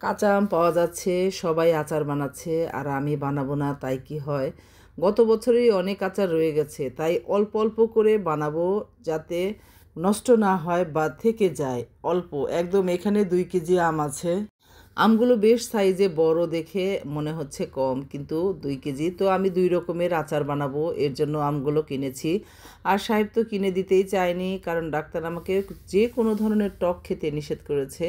কাঁচা আম পাওয়া যাচ্ছে, সবাই আচার বানাচ্ছে, আর আমি বানাবো না তাই কি হয়? গত বছরেই অনেক আচার রয়ে গেছে, তাই অল্প অল্প করে বানাবো যাতে নষ্ট না হয় বা থেকে যায়। অল্প একদম, এখানে 2 কেজি আম আছে। আমগুলো বেশ সাইজে বড় দেখে মনে হচ্ছে কম, কিন্তু 2 কেজি তো আমি 2 রকমের আচার বানাবো, এর জন্য আমগুলো কিনেছি। আর সাহেব তো কিনে দিতেই চায়নি, কারণ ডাক্তার আমাকে যে কোনো ধরনের টক খেতে নিষেধ করেছে,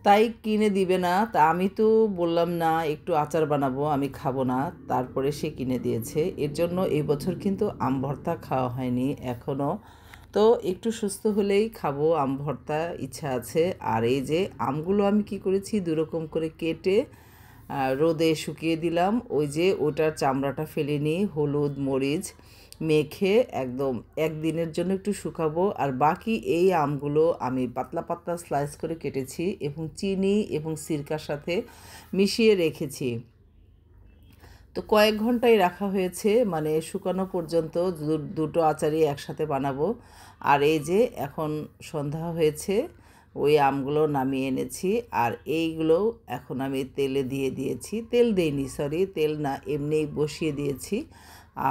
তাই কিনে দিবে না। তা আমি তো বললাম না, একটু আচার বানাবো, আমি খাবো না। তারপরে সে কিনে দিয়েছে, এর জন্য এই বছর কিন্তু আম ভর্তা খাওয়া হয়নি এখনও। তো একটু সুস্থ হলেই খাবো আম ভর্তা, ইচ্ছা আছে। আর এই যে আমগুলো আমি কি করেছি, 2 রকম করে কেটে রোদে শুকিয়ে দিলাম। ওই যে ওটার চামড়াটা ফেলে নিই, হলুদ মরিচ মেখে একদম একদিনের জন্য একটু শুকাবো। আর বাকি এই আমগুলো আমি পাতলা পাতলা স্লাইস করে কেটেছি এবং চিনি এবং সিরকার সাথে মিশিয়ে রেখেছি। তো কয়েক ঘন্টাই রাখা হয়েছে, মানে শুকানো পর্যন্ত। দুটো আচারই একসাথে বানাবো। আর এই যে এখন সন্ধ্যা হয়েছে, ওই আমগুলো নামিয়ে এনেছি। আর এইগুলো এখন আমি তেলে দিয়ে দিয়েছি, তেল দেইনি, সরি, তেল না, এমনিই বসিয়ে দিয়েছি।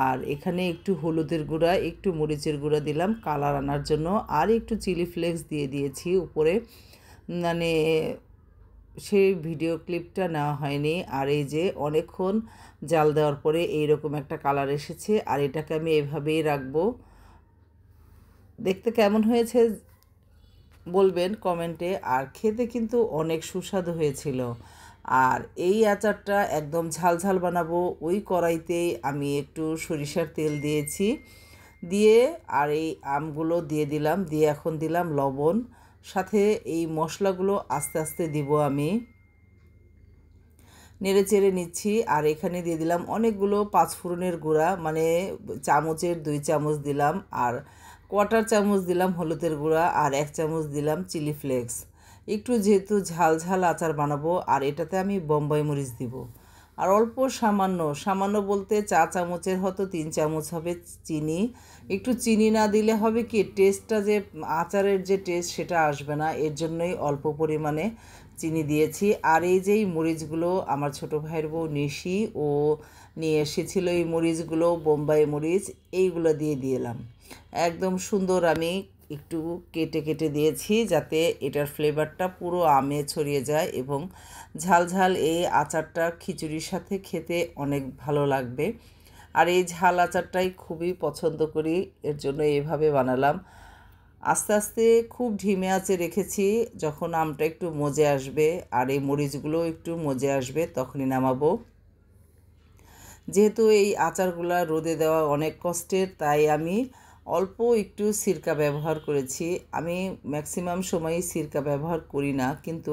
আর এখানে একটু হলুদের গুঁড়া, একটু মরিচের গুঁড়া দিলাম কালার আনার জন্য, আর একটু চিলি ফ্লেক্স দিয়ে দিয়েছি উপরে। মানে সেই ভিডিও ক্লিপটা নেওয়া হয়নি। আর এই যে অনেকক্ষণ জাল দেওয়ার পরে এইরকম একটা কালার এসেছে, আর এটাকে আমি এভাবেই রাখবো। দেখতে কেমন হয়েছে বলবেন কমেন্টে। আর খেতে কিন্তু অনেক সুস্বাদু হয়েছিল। আর এই আচারটা একদম ঝাল ঝাল বানাবো। ওই কড়াইতেই আমি একটু সরিষার তেল দিয়েছি, দিয়ে আর এই আমগুলো দিয়ে দিলাম, দিয়ে এখন দিলাম লবণ, সাথে এই মশলাগুলো আস্তে আস্তে দিব আমি। নেড়ে চেড়ে নিচ্ছি। আর এখানে দিয়ে দিলাম অনেকগুলো পাঁচফোড়নের গুঁড়া, মানে চামচের 2 চামচ দিলাম। আর কোয়ার্টার চামচ দিলাম হলুদের গুঁড়া, আর 1 চামচ দিলাম চিলি ফ্লেক্স। একটু যেহেতু ঝাল ঝাল আচার বানাবো, আর এটাতে আমি বোম্বাই মরিচ দিব। আর অল্প সামান্য সামান্য বলতে 4 চামচের হয়তো 3 চামচ হবে চিনি। একটু চিনি না দিলে হবে কি, টেস্টটা যে আচারের যে টেস্ট সেটা আসবে না, এর জন্যই অল্প পরিমাণে চিনি দিয়েছি। আর এই যেই মরিচগুলো আমার ছোটো ভাইয়ের বউ নিশি ও নিয়ে এসেছিল, এই মরিচগুলো বোম্বাই মরিচ, এইগুলো দিয়ে দিলাম। একদম সুন্দর আমি একটু কেটে কেটে দিয়েছি, যাতে এটার ফ্লেভারটা পুরো আমে ছড়িয়ে যায় এবং ঝাল ঝাল এই আচারটা খিচুড়ির সাথে খেতে অনেক ভালো লাগবে। আর এই ঝাল আচারটাই খুবই পছন্দ করি, এর জন্য এভাবে বানালাম। আস্তে আস্তে খুব ধিমে আঁচে রেখেছি, যখন আমটা একটু মজে আসবে আর এই মরিচগুলো একটু মজে আসবে তখনই নামাবো। যেহেতু এই আচারগুলো রোদে দেওয়া অনেক কষ্টের, তাই আমি অল্প একটু সিরকা ব্যবহার করেছি। আমি ম্যাক্সিমাম সময়ই সিরকা ব্যবহার করি না, কিন্তু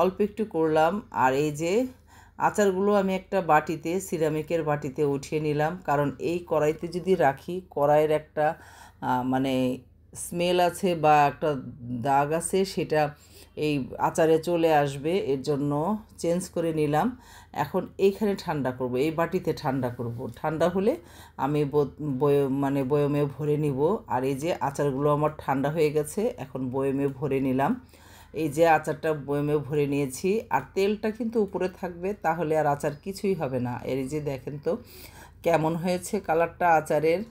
অল্প একটু করলাম। আর এই যে আচারগুলো আমি একটা বাটিতে, সিরামিকের বাটিতে উঠিয়ে নিলাম, কারণ এই কড়াইতে যদি রাখি, কড়াইয়ের একটা মানে স্মেল আছে বা একটা দাগ আছে, সেটা এই আচারে চলে আসবে, এর জন্য চেঞ্জ করে নিলাম। এখন এইখানে ঠান্ডা করব, এই বাটিতে ঠান্ডা করব। ঠান্ডা হলে আমি মানে বয়মে ভরে নিব। আর এই যে আচারগুলো আমার ঠান্ডা হয়ে গেছে, এখন বয়মে ভরে নিলাম। এই যে আচারটা বয়মে ভরে নিয়েছি, আর তেলটা কিন্তু উপরে থাকবে, তাহলে আর আচার কিছুই হবে না। এই যে দেখেন তো কেমন হয়েছে কালারটা আচারের।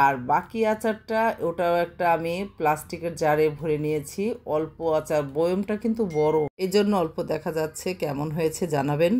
আর বাকি আচারটা, ওটাও একটা আমি প্লাস্টিকের জারে ভরে নিয়েছি। অল্প আচার, বয়মটা কিন্তু বড়, এই জন্য অল্প দেখা যাচ্ছে। কেমন হয়েছে জানাবেন।